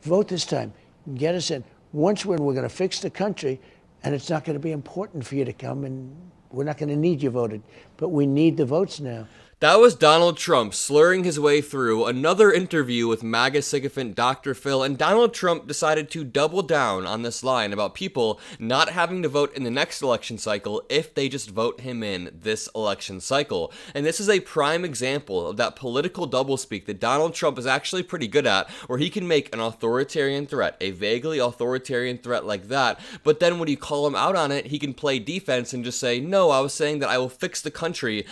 vote this time, get us in. Once we're going to fix the country, and it's not going to be important for you to come, and we're not going to need you voted, but we need the votes now. That was Donald Trump slurring his way through another interview with MAGA sycophant Dr. Phil, and Donald Trump decided to double down on this line about people not having to vote in the next election cycle if they just vote him in this election cycle. And this is a prime example of that political doublespeak that Donald Trump is actually pretty good at, where he can make an authoritarian threat, a vaguely authoritarian threat like that, but then when you call him out on it, he can play defense and just say, no, I was saying that I will fix the country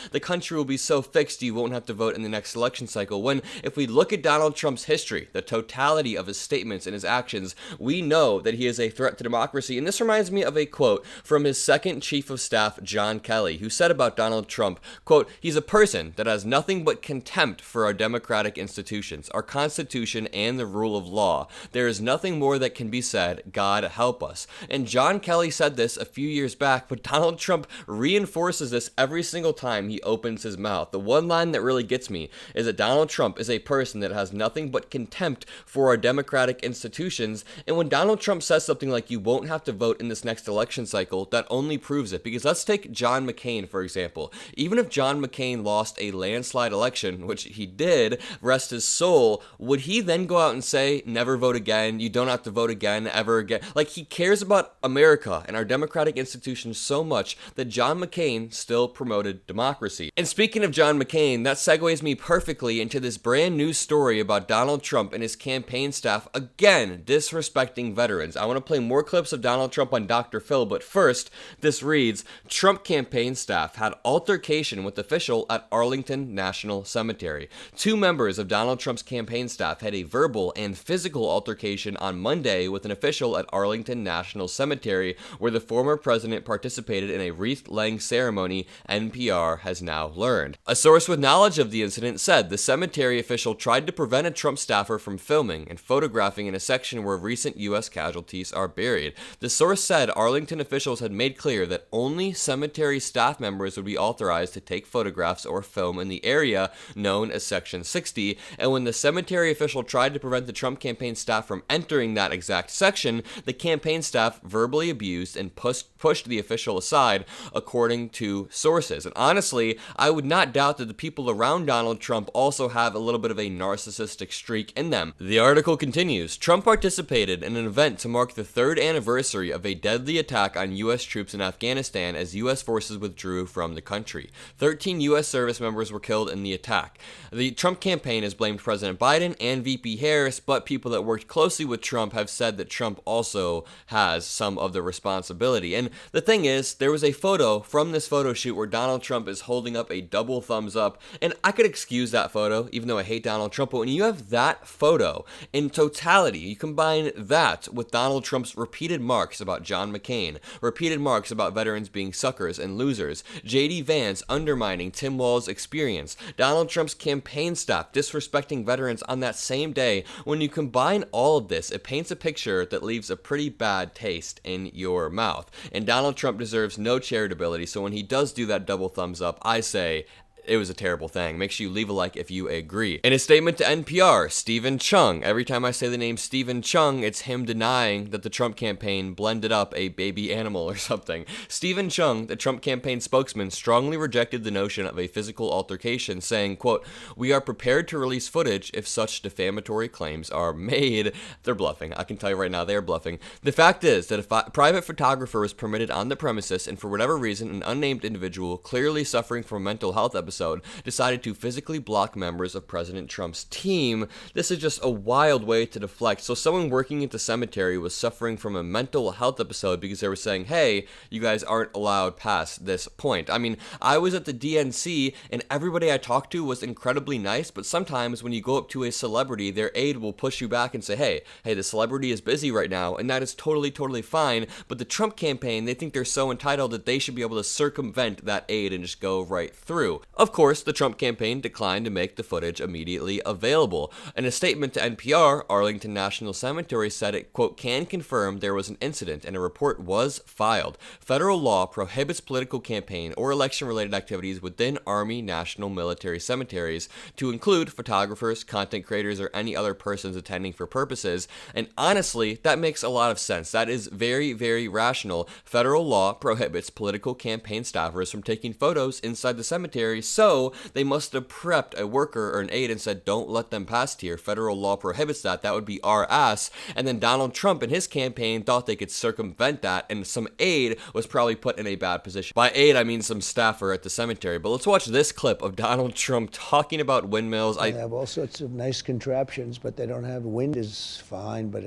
will be so fixed you won't have to vote in the next election cycle. When if we look at Donald Trump's history, the totality of his statements and his actions, we know that he is a threat to democracy. And this reminds me of a quote from his second chief of staff, John Kelly, who said about Donald Trump, quote, he's a person that has nothing but contempt for our democratic institutions, our Constitution, and the rule of law. There is nothing more that can be said. God help us. And John Kelly said this a few years back, but Donald Trump reinforces this every single time he opens his mouth. The one line that really gets me is that Donald Trump is a person that has nothing but contempt for our democratic institutions. And when Donald Trump says something like you won't have to vote in this next election cycle, that only proves it. Because let's take John McCain, for example. Even if John McCain lost a landslide election, which he did, rest his soul, would he then go out and say, never vote again, you don't have to vote again, ever again? Like, he cares about America and our democratic institutions so much that John McCain still promoted democracy. And speaking of John McCain, that segues me perfectly into this brand new story about Donald Trump and his campaign staff, again, disrespecting veterans. I want to play more clips of Donald Trump on Dr. Phil, but first, this reads, Trump campaign staff had altercation with official at Arlington National Cemetery. Two members of Donald Trump's campaign staff had a verbal and physical altercation on Monday with an official at Arlington National Cemetery, where the former president participated in a wreath-laying ceremony, NPR has now learned. A source with knowledge of the incident said the cemetery official tried to prevent a Trump staffer from filming and photographing in a section where recent U.S. casualties are buried. The source said Arlington officials had made clear that only cemetery staff members would be authorized to take photographs or film in the area known as Section 60, and when the cemetery official tried to prevent the Trump campaign staff from entering that exact section, the campaign staff verbally abused and pushed the official aside, according to sources. And honestly, I would not doubt that the people around Donald Trump also have a little bit of a narcissistic streak in them. The article continues, Trump participated in an event to mark the third anniversary of a deadly attack on U.S. troops in Afghanistan as U.S. forces withdrew from the country. 13 U.S. service members were killed in the attack. The Trump campaign has blamed President Biden and VP Harris, but people that worked closely with Trump have said that Trump also has some of the responsibility. And the thing is, there was a photo from this photo shoot where Donald Trump is holding up a double thumbs up, and I could excuse that photo, even though I hate Donald Trump, but when you have that photo in totality, you combine that with Donald Trump's repeated marks about John McCain, repeated marks about veterans being suckers and losers, J.D. Vance undermining Tim Walz's experience, Donald Trump's campaign staff disrespecting veterans on that same day. When you combine all of this, it paints a picture that leaves a pretty bad taste in your mouth. And Donald Trump deserves no charitability, so when he does do that double thumbs up, I say, it was a terrible thing. Make sure you leave a like if you agree. In a statement to NPR, Stephen Chung. Every time I say the name Stephen Chung, it's him denying that the Trump campaign blended up a baby animal or something. Stephen Chung, the Trump campaign spokesman, strongly rejected the notion of a physical altercation, saying, quote, we are prepared to release footage if such defamatory claims are made. They're bluffing. I can tell you right now, they're bluffing. The fact is that if a private photographer was permitted on the premises and for whatever reason an unnamed individual clearly suffering from a mental health episode decided to physically block members of President Trump's team, this is just a wild way to deflect. So someone working at the cemetery was suffering from a mental health episode because they were saying, hey, you guys aren't allowed past this point. I mean, I was at the DNC and everybody I talked to was incredibly nice, but sometimes when you go up to a celebrity, their aide will push you back and say, hey, the celebrity is busy right now, and that is totally fine. But the Trump campaign, they think they're so entitled that they should be able to circumvent that aide and just go right through. Of course, the Trump campaign declined to make the footage immediately available. In a statement to NPR, Arlington National Cemetery said it, quote, can confirm there was an incident and a report was filed. Federal law prohibits political campaign or election-related activities within Army, national, military cemeteries to include photographers, content creators, or any other persons attending for purposes. And honestly, that makes a lot of sense. That is very, very rational. Federal law prohibits political campaign staffers from taking photos inside the cemetery, so they must have prepped a worker or an aide and said, don't let them past here. Federal law prohibits that. That would be our ass. And then Donald Trump in his campaign thought they could circumvent that, and some aide was probably put in a bad position. By aide, I mean some staffer at the cemetery. But let's watch this clip of Donald Trump talking about windmills. They have all sorts of nice contraptions, but they don't have wind is fine, but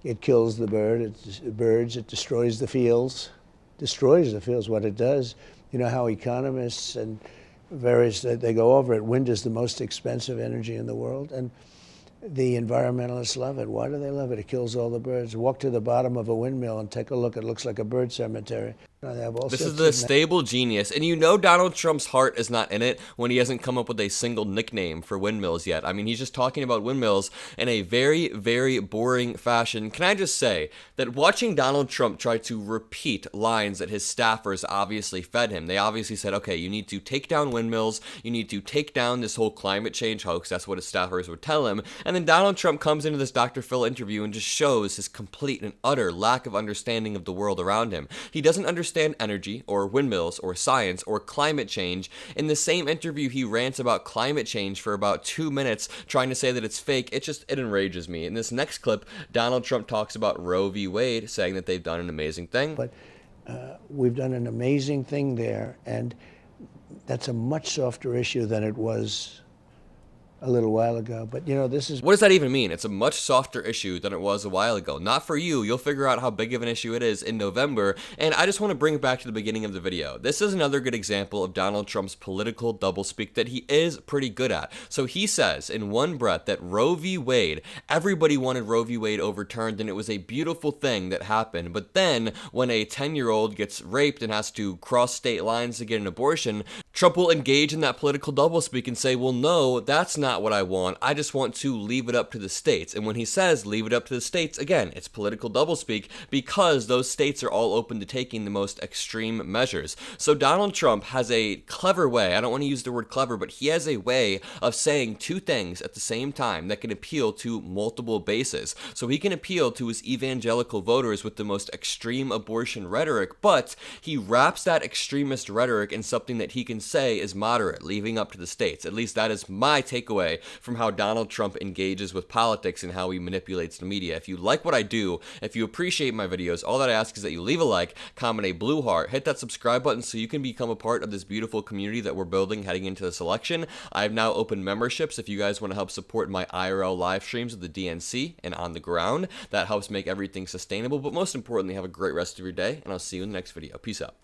it kills the birds, it destroys the fields. Destroys the fields, what it does. You know how economists and various, they go over it. Wind is the most expensive energy in the world, and the environmentalists love it. Why do they love it? It kills all the birds. Walk to the bottom of a windmill and take a look. It looks like a bird cemetery. This is the stable genius, and you know Donald Trump's heart is not in it when he hasn't come up with a single nickname for windmills yet. I mean, he's just talking about windmills in a very, very boring fashion. Can I just say that watching Donald Trump try to repeat lines that his staffers obviously fed him, they obviously said, okay, you need to take down windmills, you need to take down this whole climate change hoax, that's what his staffers would tell him, and then Donald Trump comes into this Dr. Phil interview and just shows his complete and utter lack of understanding of the world around him. He doesn't understand energy or windmills or science or climate change. In the same interview, he rants about climate change for about 2 minutes, trying to say that it's fake. It enrages me. In this next clip, Donald Trump talks about Roe v. Wade, saying that they've done an amazing thing. But we've done an amazing thing there, and that's a much softer issue than it was a little while ago. But you know, this is... What does that even mean? It's a much softer issue than it was a while ago. Not for you. You'll figure out how big of an issue it is in November. And I just want to bring it back to the beginning of the video. This is another good example of Donald Trump's political doublespeak that he is pretty good at. So he says in one breath that Roe v. Wade, everybody wanted Roe v. Wade overturned, and it was a beautiful thing that happened. But then when a 10-year-old gets raped and has to cross state lines to get an abortion, Trump will engage in that political doublespeak and say, well, no, that's not what I want. I just want to leave it up to the states. And when he says leave it up to the states, again, it's political doublespeak because those states are all open to taking the most extreme measures. So Donald Trump has a clever way, I don't want to use the word clever, but he has a way of saying two things at the same time that can appeal to multiple bases. So he can appeal to his evangelical voters with the most extreme abortion rhetoric, but he wraps that extremist rhetoric in something that he can say is moderate, leaving up to the states. At least that is my takeaway from how Donald Trump engages with politics and how he manipulates the media. If you like what I do, if you appreciate my videos, all that I ask is that you leave a like, comment a blue heart, hit that subscribe button so you can become a part of this beautiful community that we're building heading into this election. I have now opened memberships if you guys want to help support my IRL live streams of the DNC and on the ground. That helps make everything sustainable, but most importantly, have a great rest of your day, and I'll see you in the next video. Peace out.